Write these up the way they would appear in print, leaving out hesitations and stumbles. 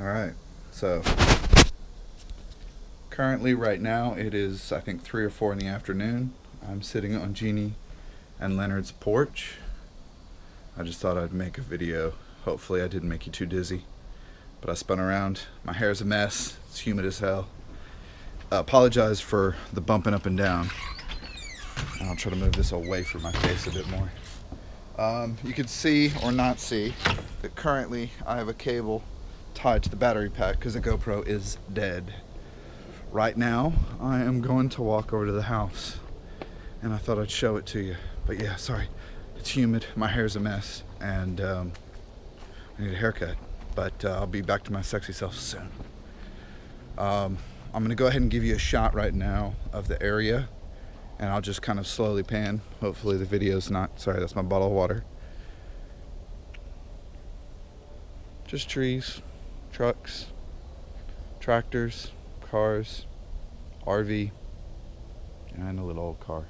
Alright, so currently right now it is I think 3 or 4 in the afternoon. I'm sitting on Jeannie and Leonard's porch. I just thought I'd make a video. Hopefully I didn't make you too dizzy. But I spun around. My hair's a mess. It's humid as hell. I apologize for the bumping up and down. And I'll try to move this away from my face a bit more. You can see or not see that currently I have a cable tied to the battery pack because the GoPro is dead. Right now I am going to walk over to the house and I thought I'd show it to you. But yeah, sorry, it's humid, my hair's a mess, and I need a haircut. But I'll be back to my sexy self soon. I'm gonna go ahead and give you a shot right now of the area, and I'll just kind of slowly pan. Hopefully the video's not, sorry, that's my bottle of water. Just trees, trucks, tractors, cars, RV, and a little old car.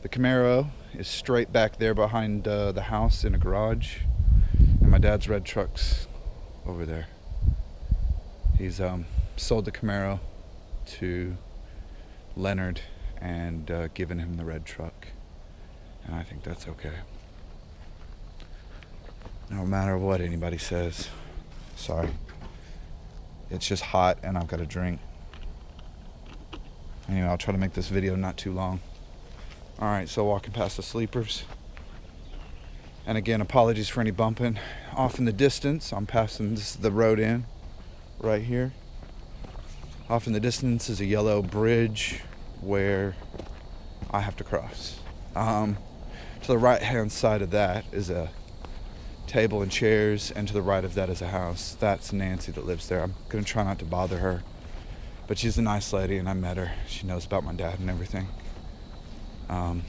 The Camaro is straight back there behind the house in a garage, and my dad's red truck's over there. He's sold the Camaro to Leonard and given him the red truck, and I think that's okay. No matter what anybody says. Sorry. It's just hot and I've got a drink. Anyway, I'll try to make this video not too long. Alright, so walking past the sleepers. And again, apologies for any bumping. Off in the distance, I'm passing the road in right here. Off in the distance is a yellow bridge where I have to cross. To the right hand side of that is a table and chairs, and to the right of that is a house. That's Nancy that lives there. I'm gonna try not to bother her, but she's a nice lady and I met her. She knows about my dad and everything. And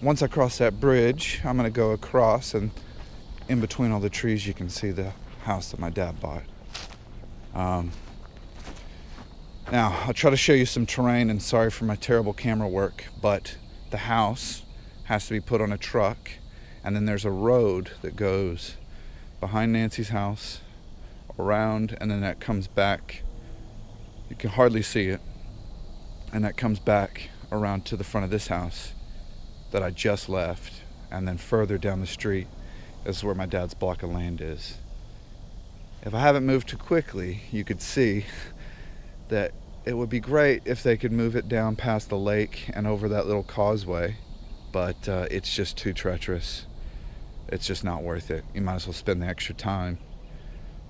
once I cross that bridge, I'm gonna go across, and in between all the trees you can see the house that my dad bought. Now I'll try to show you some terrain, and sorry for my terrible camera work, but the house has to be put on a truck, and then there's a road that goes behind Nancy's house, around, and then that comes back. You can hardly see it, and that comes back around to the front of this house that I just left, and then further down the street is where my dad's block of land is. If I haven't moved too quickly, you could see that it would be great if they could move it down past the lake and over that little causeway, but it's just too treacherous. It's just not worth it. You might as well spend the extra time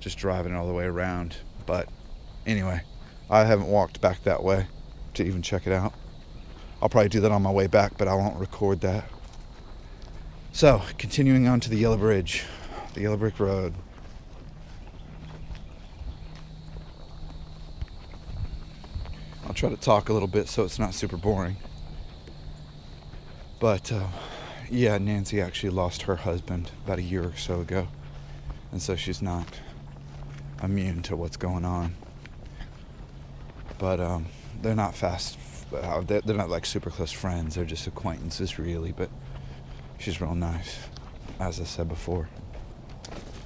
just driving it all the way around. But anyway, I haven't walked back that way to even check it out. I'll probably do that on my way back, but I won't record that. So, continuing on to the yellow bridge, the yellow brick road. I'll try to talk a little bit so it's not super boring. But yeah, Nancy actually lost her husband about a year or so ago, and so she's not immune to what's going on. But they're not they're not like super close friends. They're just acquaintances, really. But she's real nice, as I said before.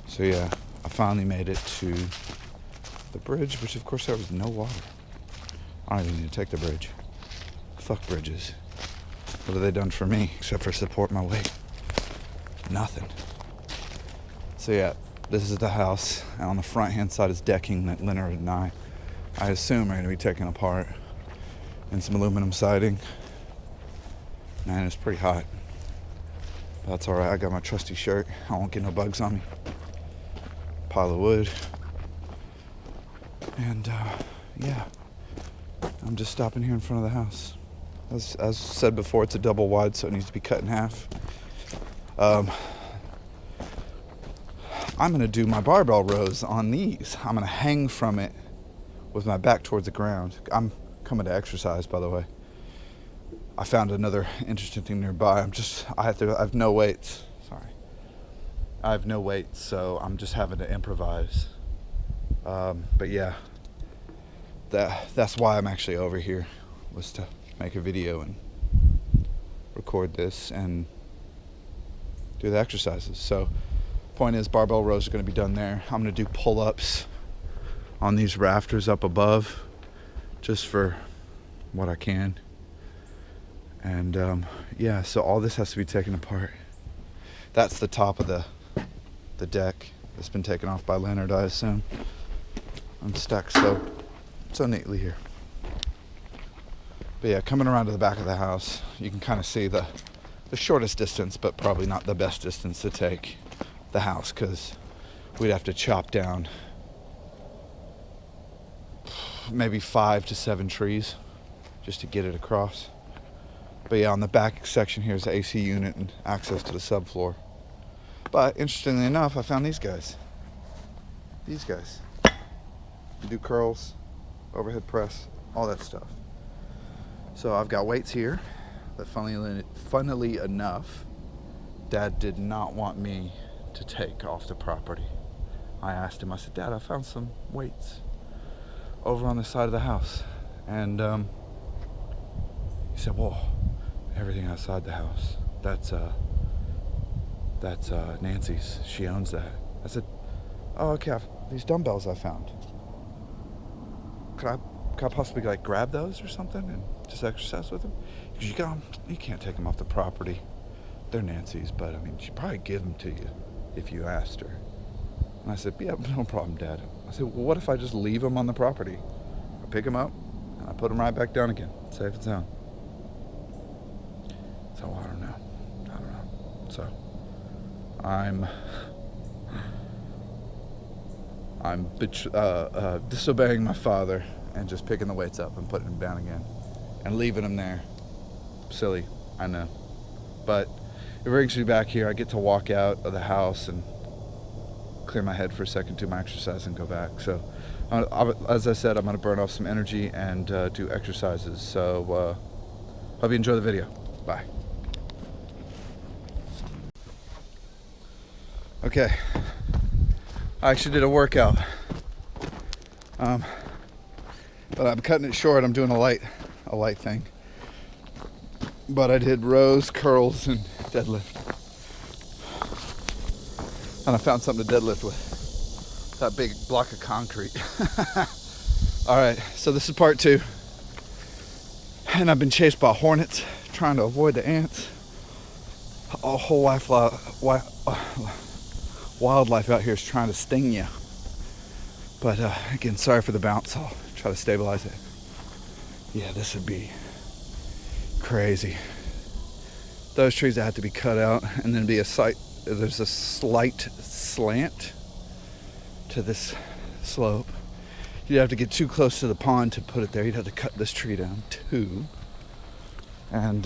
So yeah, I finally made it to the bridge, which of course there was no water. I don't even need to take the bridge. Fuck bridges. What have they done for me except for support my weight? Nothing. So yeah, this is the house, and on the front hand side is decking that Leonard and I assume are going to be taken apart, and some aluminum siding. Man, it's pretty hot. But that's alright, I got my trusty shirt. I won't get no bugs on me. Pile of wood. And yeah, I'm just stopping here in front of the house. As said before, it's a double wide, so it needs to be cut in half. I'm going to do my barbell rows on these. I'm going to hang from it with my back towards the ground. I'm coming to exercise, by the way. I found another interesting thing nearby. I have no weights. Sorry. I have no weights, so I'm just having to improvise. But yeah, that's why I'm actually over here, was to make a video and record this and do the exercises. So Point is, barbell rows are going to be done there. I'm going to do pull-ups on these rafters up above, just for what I can. And yeah, so all this has to be taken apart. That's the top of the deck. It's been taken off by Leonard, I assume. I'm stacked so neatly here. But yeah, coming around to the back of the house, you can kind of see the shortest distance, but probably not the best distance to take the house, because we'd have to chop down maybe 5 to 7 trees just to get it across. But yeah, on the back section here is the AC unit and access to the subfloor. But interestingly enough, I found these guys. These guys. You do curls, overhead press, all that stuff. So I've got weights here that funnily enough, Dad did not want me to take off the property. I asked him, I said, Dad, I found some weights over on the side of the house. And he said, well, everything outside the house, that's Nancy's. She owns that. I said, oh, okay, these dumbbells I found. Could I possibly like grab those or something and just exercise with them? Because you can't take them off the property. They're Nancy's, but I mean, she'd probably give them to you if you asked her. And I said, yeah, no problem, Dad. I said, well, what if I just leave them on the property? I pick them up and I put them right back down again, safe and sound. So I don't know. So I'm disobeying my father and just picking the weights up and putting them down again and leaving them there. Silly, I know. But it brings me back here. I get to walk out of the house and clear my head for a second, do my exercise, and go back. So as I said, I'm going to burn off some energy and do exercises. So hope you enjoy the video. Bye. Okay, I actually did a workout, but I'm cutting it short. I'm doing a light thing, but I did rows, curls, and deadlift, and I found something to deadlift with, that big block of concrete. All right, so this is part 2, and I've been chased by hornets, trying to avoid the ants. A whole wildlife out here is trying to sting you. But again, sorry for the bounce. I'll try to stabilize it. Yeah, this would be crazy. Those trees that have to be cut out, and then there's a slight slant to this slope. You'd have to get too close to the pond to put it there. You'd have to cut this tree down too, and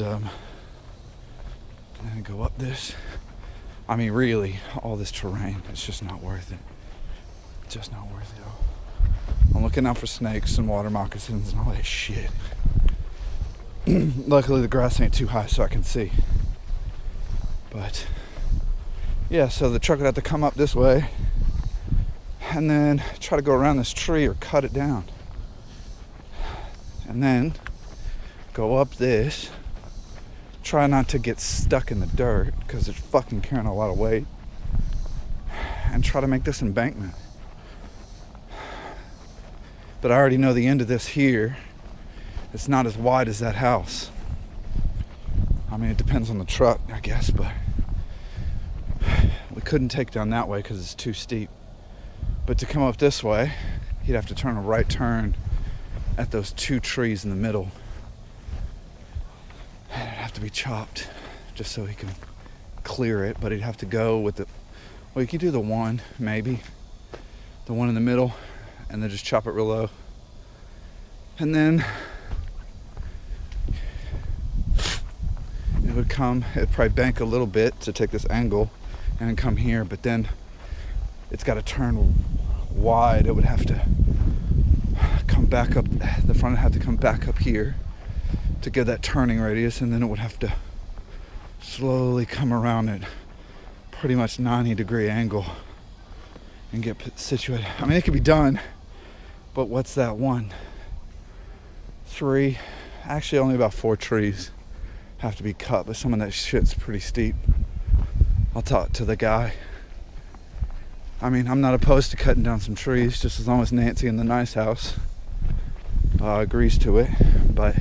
go up this. I mean, really, all this terrain, it's just not worth it. Just not worth it at all. I'm looking out for snakes and water moccasins and all that shit. Luckily, the grass ain't too high so I can see. But, yeah, so the truck would have to come up this way and then try to go around this tree or cut it down. And then go up this. Try not to get stuck in the dirt because it's fucking carrying a lot of weight, and try to make this embankment. But I already know the end of this here. It's not as wide as that house. I mean, it depends on the truck, I guess, but we couldn't take down that way because it's too steep. But to come up this way, he'd have to turn a right turn at those 2 trees in the middle. It'd have to be chopped just so he can clear it, but he'd have to go with well, you could do the one, maybe the one in the middle, and then just chop it real low, and then it'd probably bank a little bit to take this angle and come here, but then it's got to turn wide. It would have to come back up, the front would have to come back up here to get that turning radius, and then it would have to slowly come around at pretty much 90-degree angle and get situated. I mean, it could be done, but what's that, 1, 3, actually only about 4 trees have to be cut, but some of that shit's pretty steep. I'll talk to the guy I mean, I'm not opposed to cutting down some trees, just as long as Nancy in the nice house agrees to it. But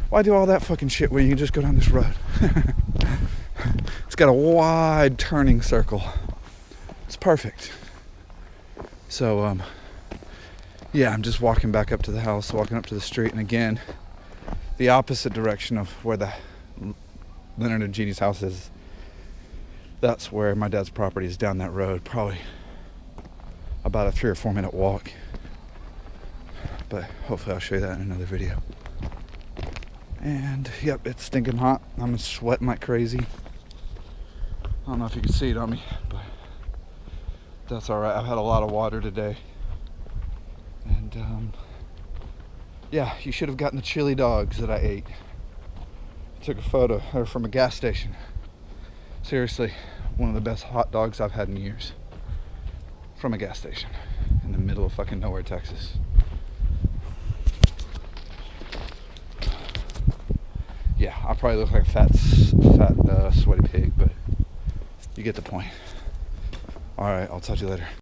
why do all that fucking shit when you can just go down this road? It's got a wide turning circle. It's perfect. So, yeah, I'm just walking back up to the house, walking up to the street, and again, the opposite direction of where the Leonard and Jeannie's house is. That's where my dad's property is, down that road, probably about a 3 or 4 minute walk. But hopefully I'll show you that in another video. And yep, it's stinking hot. I'm sweating like crazy. I don't know if you can see it on me, but that's alright. I've had a lot of water today. And yeah, you should have gotten the chili dogs that I ate. I took a photo. They're from a gas station. Seriously, one of the best hot dogs I've had in years. From a gas station in the middle of fucking nowhere, Texas. Yeah, I probably look like a fat, sweaty pig, but you get the point. Alright, I'll talk to you later.